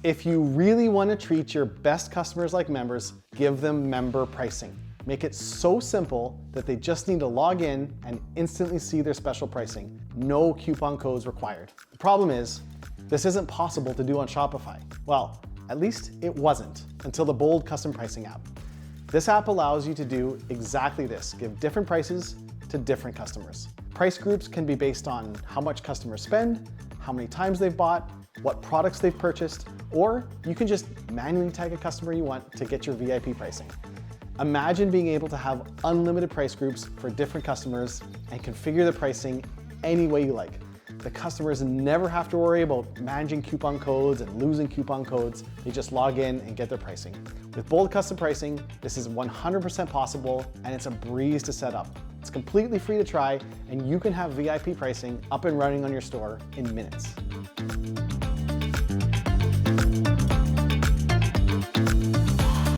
If you really want to treat your best customers like members, give them member pricing. Make it so simple that they just need to log in and instantly see their special pricing. No coupon codes required. The problem is, this isn't possible to do on Shopify. Well, at least it wasn't until the Bold Custom Pricing app. This app allows you to do exactly this, give different prices to different customers. Price groups can be based on how much customers spend, how many times they've bought, what products they've purchased, or you can just manually tag a customer you want to get your VIP pricing. Imagine being able to have unlimited price groups for different customers and configure the pricing any way you like. The customers never have to worry about managing coupon codes and losing coupon codes. They just log in and get their pricing. With Bold Custom Pricing, this is 100% possible and it's a breeze to set up. It's completely free to try and you can have VIP pricing up and running on your store in minutes.